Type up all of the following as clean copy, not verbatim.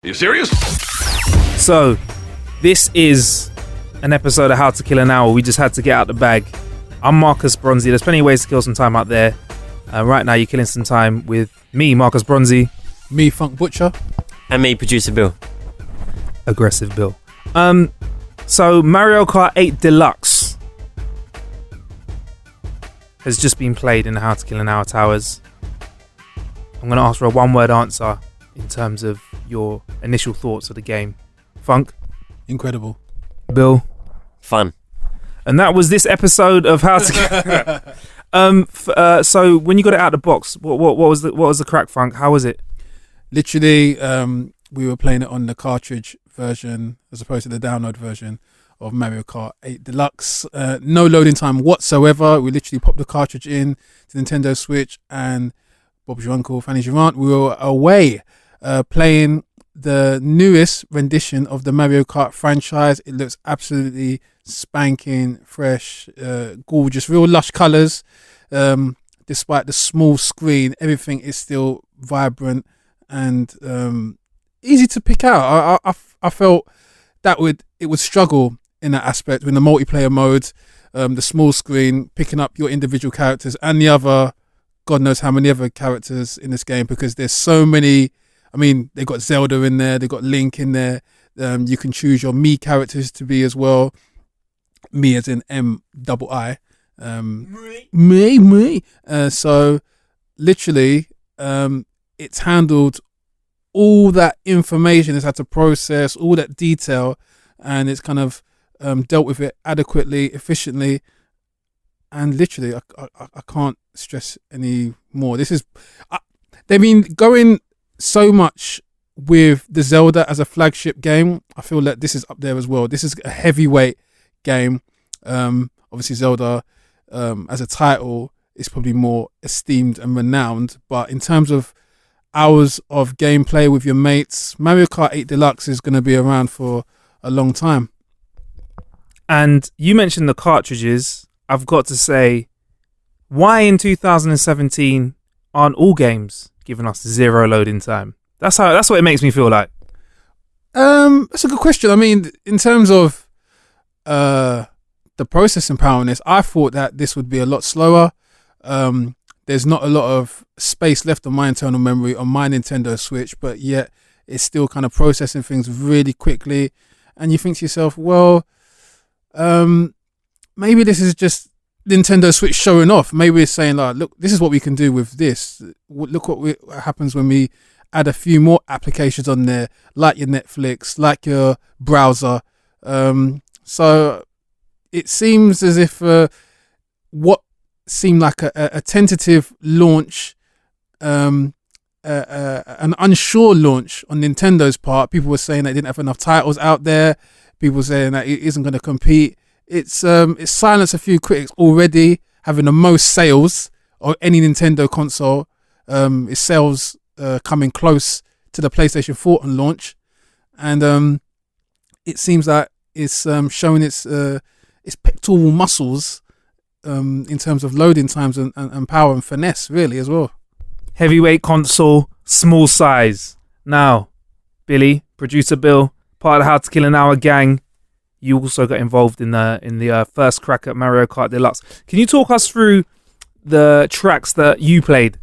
Are you serious? So, this is an episode of How to Kill an Hour. We just had to get out the bag. I'm Marcus Bronzy. There's plenty of ways to kill some time out there. Right now, you're killing some time with me, Marcus Bronzy. Me, Funk Butcher. And me, Producer Bill. Aggressive Bill. So, Mario Kart 8 Deluxe has just been played in the How to Kill an Hour Towers. I'm going to ask for a one-word answer in terms of your initial thoughts of the game. Funk? Incredible. Bill? Fun. And that was this episode of How to... so when you got it out of the box, what was the crack, Funk? How was it? Literally, we were playing it on the cartridge version as opposed to the download version of Mario Kart 8 Deluxe. No loading time whatsoever. We literally popped the cartridge in to the Nintendo Switch, and Bob's your uncle, Fanny's your aunt. We were away playing the newest rendition of the Mario Kart franchise. It looks absolutely spanking fresh, gorgeous, real lush colours. Despite the small screen, everything is still vibrant and easy to pick out. I felt that it would struggle in that aspect in the multiplayer mode, the small screen, picking up your individual characters and the other, God knows how many other characters in this game, because there's so many. I mean, they got Zelda in there, they got Link in there. You can choose your Mii characters to be as well. Mii as in M-I-I. Me. So literally, it's handled all that information. It's had to process all that detail, and it's kind of dealt with it adequately, efficiently, and literally, I can't stress any more. This is, they've been going so much with the Zelda as a flagship game. I feel that this is up there as well. This is a heavyweight game. Obviously, Zelda as a title is probably more esteemed and renowned, but in terms of hours of gameplay with your mates, Mario Kart 8 Deluxe is going to be around for a long time. And you mentioned the cartridges. I've got to say, why in 2017 aren't all games giving us zero loading time? That's what it makes me feel like. That's a good question. I mean, in terms of the processing power on this, I thought that this would be a lot slower. There's not a lot of space left on my internal memory on my Nintendo Switch, but yet it's still kind of processing things really quickly. And you think to yourself, well, maybe this is just Nintendo Switch showing off. Maybe it's saying, like, look, this is what we can do with this. Look what happens when we add a few more applications on there, like your Netflix, like your browser. So it seems as if what seemed like a tentative launch, an unsure launch on Nintendo's part. People were saying they didn't have enough titles out there. People were saying that it isn't going to compete. It's silenced a few critics already, having the most sales of any Nintendo console. Its sales coming close to the PlayStation 4 on launch, and it seems that it's showing its pectoral muscles in terms of loading times and power and finesse, really, as well. Heavyweight console, small size. Now, Billy, producer Bill, part of the How to Kill an Hour gang. You also got involved in the first crack at Mario Kart Deluxe. Can you talk us through the tracks that you played?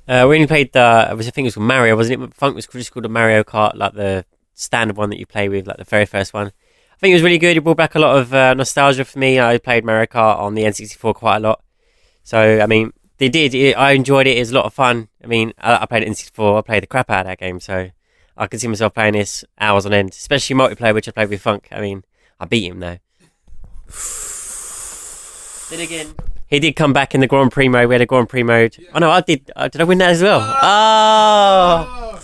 We only played I think it was called Mario, wasn't it? Funk was just called a Mario Kart, like the standard one that you play with, like the very first one. I think it was really good. It brought back a lot of nostalgia for me. I played Mario Kart on the N64 quite a lot. So, I mean, I enjoyed it. It was a lot of fun. I mean, I played it N64. I played the crap out of that game. So, I could see myself playing this hours on end, especially multiplayer, which I played with Funk. I mean, I beat him though. Then again, he did come back in the Grand Prix mode. We had a Grand Prix mode. Oh no, I did. Did I win that as well? Oh!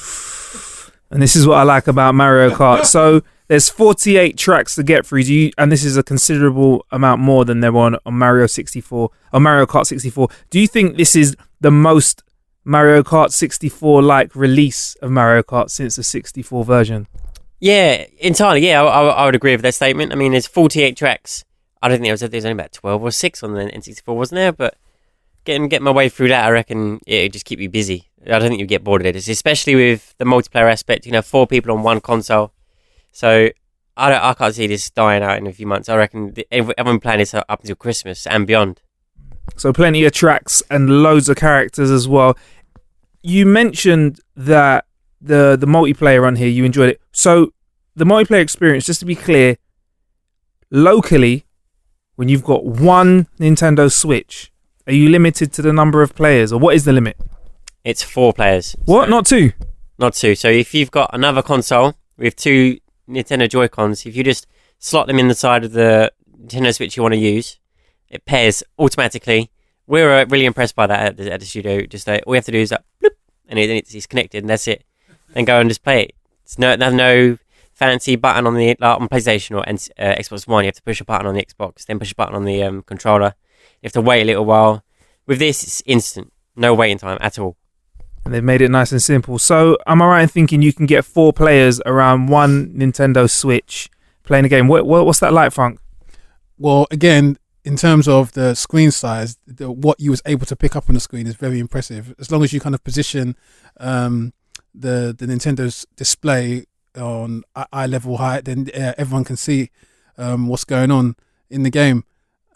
And this is what I like about Mario Kart. So there's 48 tracks to get through. And this is a considerable amount more than there were on Mario 64 or Mario Kart 64. Do you think this is the most Mario Kart 64 like release of Mario Kart since the 64 version? Yeah, entirely. Yeah, I would agree with that statement. I mean, there's 48 tracks. I don't think there's only about 12 or 6 on the N64, wasn't there? But get my way through that, I reckon it'd just keep you busy. I don't think you'd get bored of it, especially with the multiplayer aspect. You can have 4 people on one console, so I can't see this dying out in a few months. I reckon everyone playing this up until Christmas and beyond. So plenty of tracks and loads of characters as well. You mentioned that the multiplayer on here, you enjoyed it. So the multiplayer experience, just to be clear, locally, when you've got one Nintendo Switch, are you limited to the number of players, or what is the limit? It's 4 players. What? So, Not 2? Not 2. So if you've got another console with 2 Nintendo Joy-Cons, if you just slot them in the side of the Nintendo Switch you want to use, it pairs automatically. We're really impressed by that at the studio. Just all we have to do is that, bloop, and it's connected, and that's it. Then go and just play it. There's no fancy button on the on PlayStation or Xbox One. You have to push a button on the Xbox, then push a button on the controller. You have to wait a little while. With this, it's instant. No waiting time at all. And they've made it nice and simple. So am I right in thinking you can get 4 players around one Nintendo Switch playing a game? What's that like, Funk? Well, again, in terms of the screen size, what you was able to pick up on the screen is very impressive. As long as you kind of position the Nintendo's display on eye level height, then everyone can see what's going on in the game.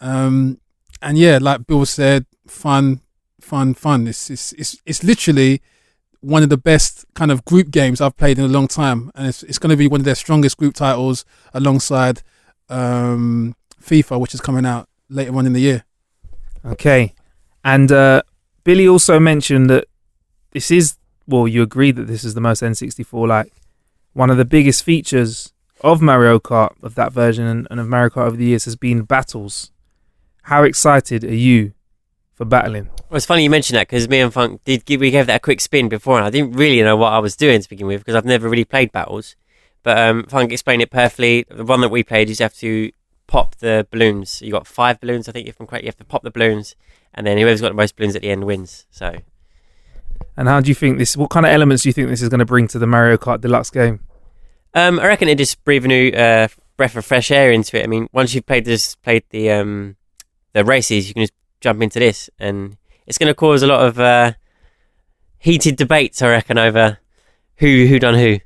And yeah, like Bill said, fun. It's literally one of the best kind of group games I've played in a long time, and it's going to be one of their strongest group titles alongside FIFA, which is coming out later on in the year. Okay. And Billy also mentioned that this is, well, you agreed that this is the most N64 like. One of the biggest features of Mario Kart, of that version and of Mario Kart over the years, has been battles. How excited are you for battling? Well, it's funny you mentioned that, because me and Funk we gave that a quick spin before, and I didn't really know what I was doing to begin with, because I've never really played battles. But Funk explained it perfectly. The one that we played, you just have to pop the balloons. You got 5 balloons, I think, if I'm correct. You have to pop the balloons, and then whoever's got the most balloons at the end wins. So. And how do you think this? What kind of elements do you think this is going to bring to the Mario Kart Deluxe game? I reckon it just breathe a new breath of fresh air into it. I mean, once you've played the races, you can just jump into this, and it's going to cause a lot of heated debates, I reckon, over who done who.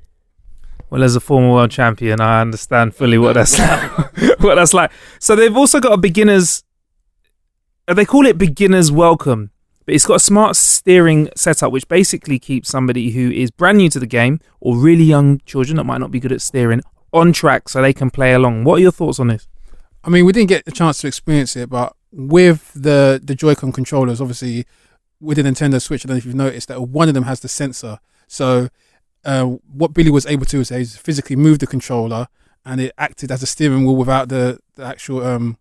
Well, as a former world champion, I understand fully what that's like. What that's like. So they've also got a beginners. They call it beginners welcome, but it's got a smart steering setup, which basically keeps somebody who is brand new to the game or really young children that might not be good at steering on track, so they can play along. What are your thoughts on this? I mean, we didn't get a chance to experience it, but with the Joy-Con controllers, obviously with the Nintendo Switch, I don't know if you've noticed that one of them has the sensor. So what Billy was able to do is physically move the controller, and it acted as a steering wheel without the actual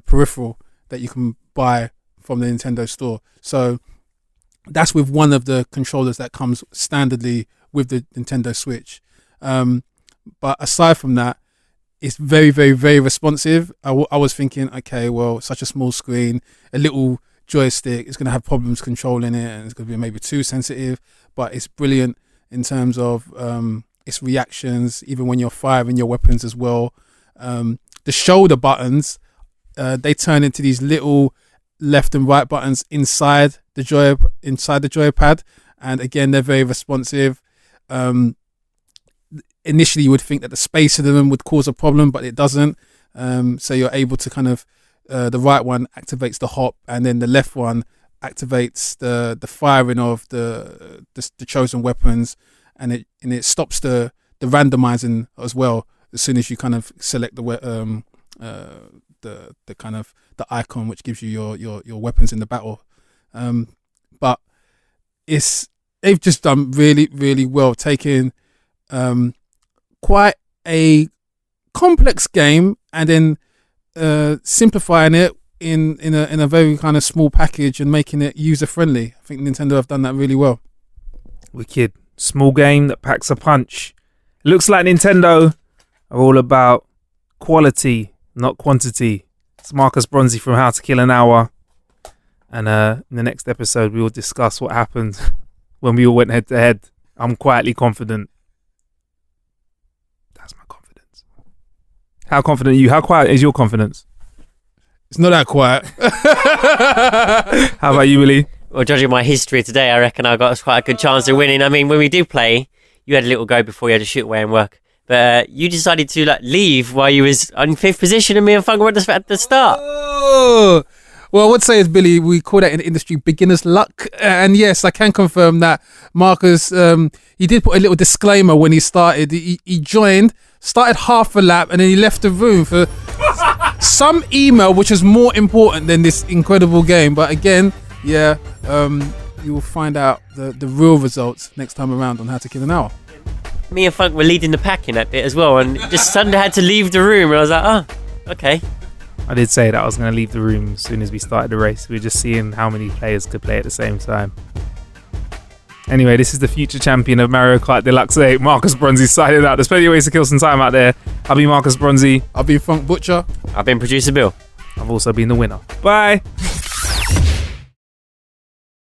peripheral that you can buy from the Nintendo store. So that's with one of the controllers that comes standardly with the Nintendo Switch. But aside from that, it's very, very, very responsive. I was thinking, okay, well, such a small screen, a little joystick, it's going to have problems controlling it, and it's going to be maybe too sensitive. But it's brilliant in terms of its reactions, even when you're firing your weapons as well. The shoulder buttons, they turn into these little left and right buttons inside the joypad, and again, they're very responsive. Initially, you would think that the space of them would cause a problem, but it doesn't. So you're able to kind of the right one activates the hop, and then the left one activates the firing of the chosen weapons, and it stops the randomizing as well as soon as you kind of select the kind of the icon which gives you your weapons in the battle. But they've just done really, really well, taking quite a complex game and then simplifying it in a very kind of small package and making it user friendly. I think Nintendo have done that really well. Wicked. Small game that packs a punch. It looks like Nintendo are all about quality, not quantity. It's Marcus Bronzy from How to Kill an Hour. And in the next episode, we will discuss what happened when we all went head to head. I'm quietly confident. That's my confidence. How confident are you? How quiet is your confidence? It's not that quiet. How about you, Willie? Well, judging my history today, I reckon I got quite a good chance of winning. I mean, when we do play, you had a little go before you had to shoot away and work. But you decided to leave while you was in 5th position and me and Funk were at the start. Oh. Well, I would say is, Billy, we call that in the industry beginner's luck. And yes, I can confirm that Marcus, he did put a little disclaimer when he started. He joined, started half a lap, and then he left the room for some email, which is more important than this incredible game. But again, yeah, you will find out the real results next time around on How to Kill an Hour. Me and Funk were leading the pack in that bit as well, and just suddenly had to leave the room, and I was like, oh, okay. I did say that I was going to leave the room as soon as we started the race. We were just seeing how many players could play at the same time. Anyway, this is the future champion of Mario Kart Deluxe 8, Marcus Bronzy, signing out. There's plenty of ways to kill some time out there. I've been Marcus Bronzy. I've been Funk Butcher. I've been Producer Bill. I've also been the winner. Bye.